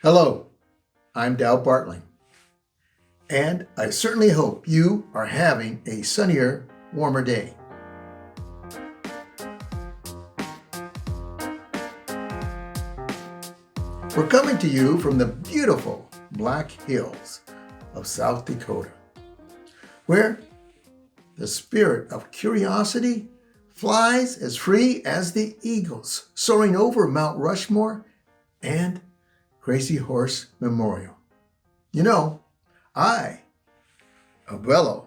Hello, I'm Bartling, and I certainly hope you are having a sunnier, warmer day. We're coming to you from the beautiful Black Hills of South Dakota, where the spirit of curiosity flies as free as the eagles soaring over Mount Rushmore and Crazy Horse Memorial. You know, I, Abuelo,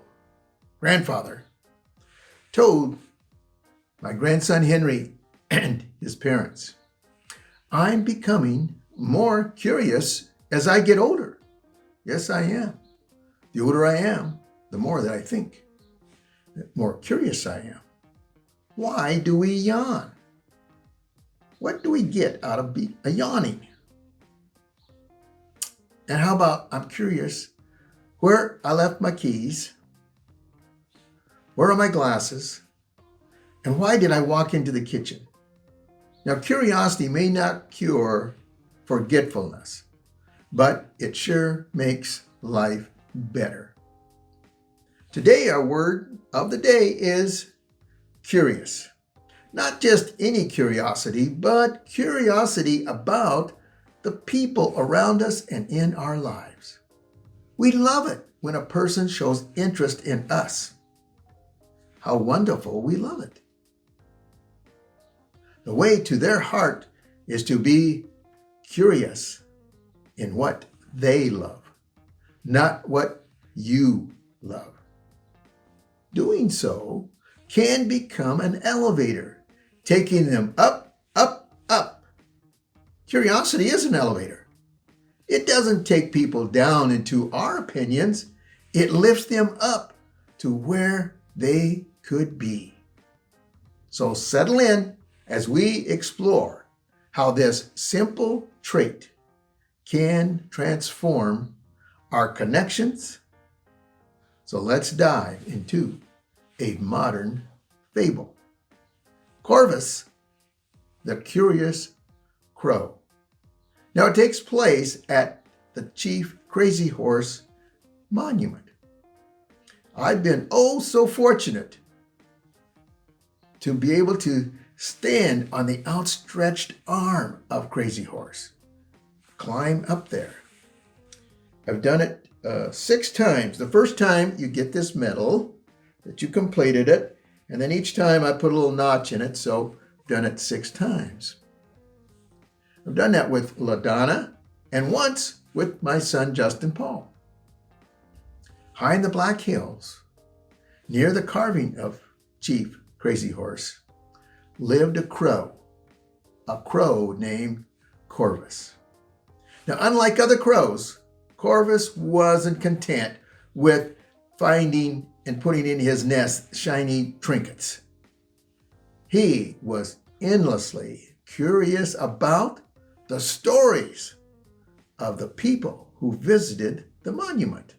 grandfather, told my grandson Henry and his parents, I'm becoming more curious as I get older. Yes, I am. The older I am, the more that I think, the more curious I am. Why do we yawn? What do we get out of yawning? And how about I'm curious where I left my keys, where are my glasses, and why did I walk into the kitchen? Now, curiosity may not cure forgetfulness, but it sure makes life better. Today, our word of the day is curious. Not just any curiosity, but curiosity about the people around us and in our lives. We love it when a person shows interest in us. How wonderful we love it. The way to their heart is to be curious in what they love, not what you love. Doing so can become an elevator, taking them up, up, up. Curiosity is an elevator. It doesn't take people down into our opinions. It lifts them up to where they could be. So settle in as we explore how this simple trait can transform our connections. So let's dive into a modern fable. Corvus, the Curious Crow. Now it takes place at the Chief Crazy Horse Monument. I've been so fortunate to be able to stand on the outstretched arm of Crazy Horse, climb up there. I've done it 6 times. The first time you get this medal that you completed it, and then each time I put a little notch in it, so I've done it 6 times. I've done that with LaDonna and once with my son Justin Paul. High in the Black Hills, near the carving of Chief Crazy Horse, lived a crow named Corvus. Now, unlike other crows, Corvus wasn't content with finding and putting in his nest shiny trinkets. He was endlessly curious about the stories of the people who visited the monument.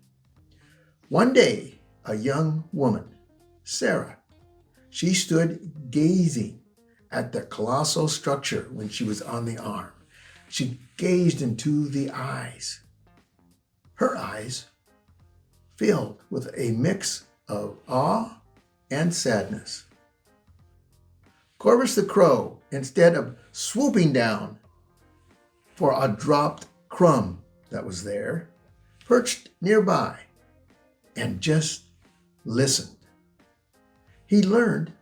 One day, a young woman, Sarah, she stood gazing at the colossal structure when she was on the arm. She gazed into the eyes. Her eyes filled with a mix of awe and sadness. Corvus the crow, instead of swooping down for a dropped crumb that was there, perched nearby and just listened. He learned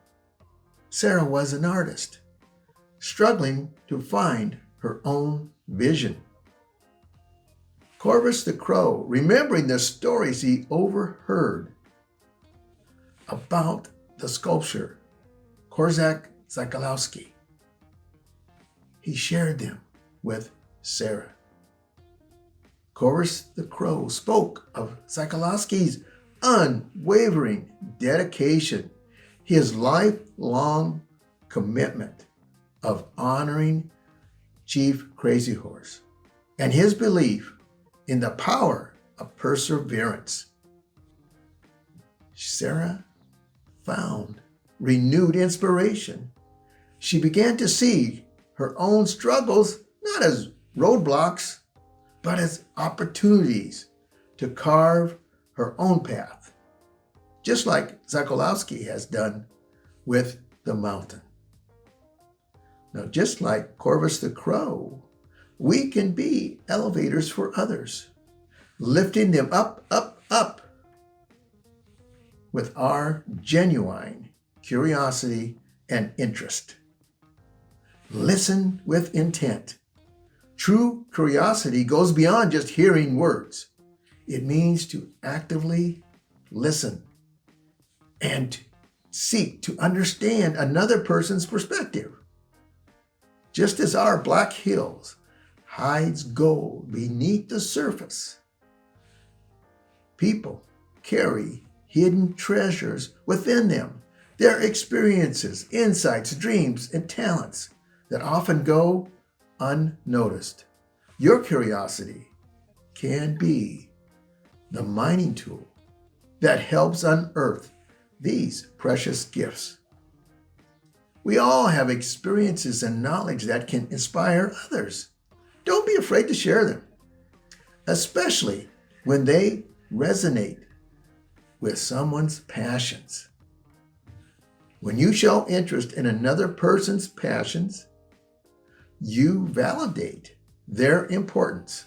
Sarah was an artist, struggling to find her own vision. Corvus the crow, remembering the stories he overheard about the sculptor, Korczak Zakalowski, he shared them with Sarah. Corvus the crow spoke of Zakalowski's unwavering dedication, his lifelong commitment of honoring Chief Crazy Horse, and his belief in the power of perseverance. Sarah found renewed inspiration. She began to see her own struggles not as roadblocks, but as opportunities to carve her own path, just like Sokolowski has done with the mountain. Now, just like Corvus the crow, we can be elevators for others, lifting them up, up, up with our genuine curiosity and interest. Listen with intent. True curiosity goes beyond just hearing words. It means to actively listen and seek to understand another person's perspective. Just as our black hills hides gold beneath the surface, people carry hidden treasures within them, their experiences, insights, dreams, and talents that often go unnoticed. Your curiosity can be the mining tool that helps unearth these precious gifts. We all have experiences and knowledge that can inspire others. Don't be afraid to share them, especially when they resonate with someone's passions. When you show interest in another person's passions, you validate their importance.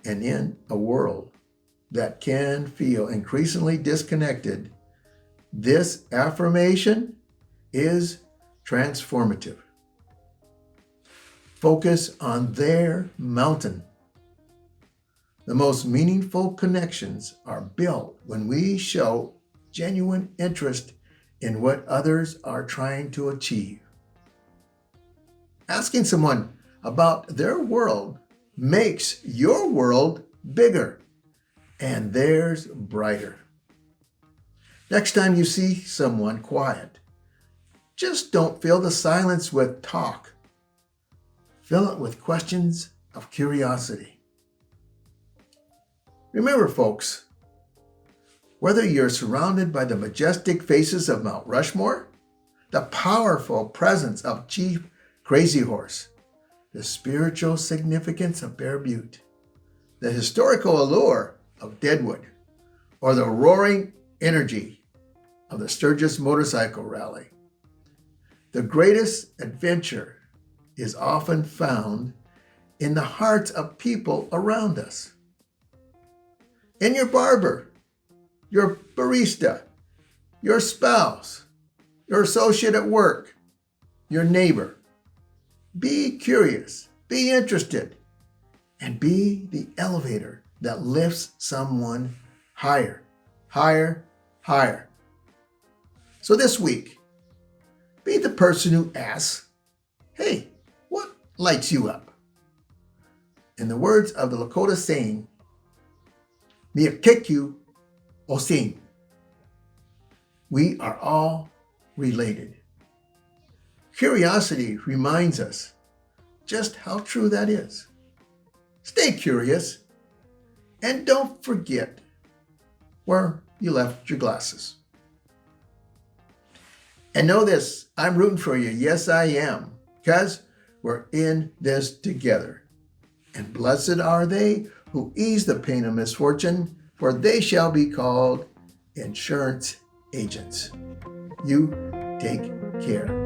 And in a world that can feel increasingly disconnected, this affirmation is transformative. Focus on their mountain. The most meaningful connections are built when we show genuine interest in what others are trying to achieve. Asking someone about their world makes your world bigger and theirs brighter. Next time you see someone quiet, just don't fill the silence with talk. Fill it with questions of curiosity. Remember, folks, whether you're surrounded by the majestic faces of Mount Rushmore, the powerful presence of Chief Crazy Horse, the spiritual significance of Bear Butte, the historical allure of Deadwood, or the roaring energy of the Sturgis Motorcycle Rally, the greatest adventure is often found in the hearts of people around us. In your barber, your barista, your spouse, your associate at work, your neighbor. Be curious, be interested, and be the elevator that lifts someone higher, higher, higher. So this week, be the person who asks, hey, what lights you up? In the words of the Lakota saying, Miakeku Osin. We are all related. Curiosity reminds us just how true that is. Stay curious and don't forget where you left your glasses. And know this, I'm rooting for you. Yes, I am, because we're in this together. And blessed are they who ease the pain of misfortune, for they shall be called insurance agents. You take care.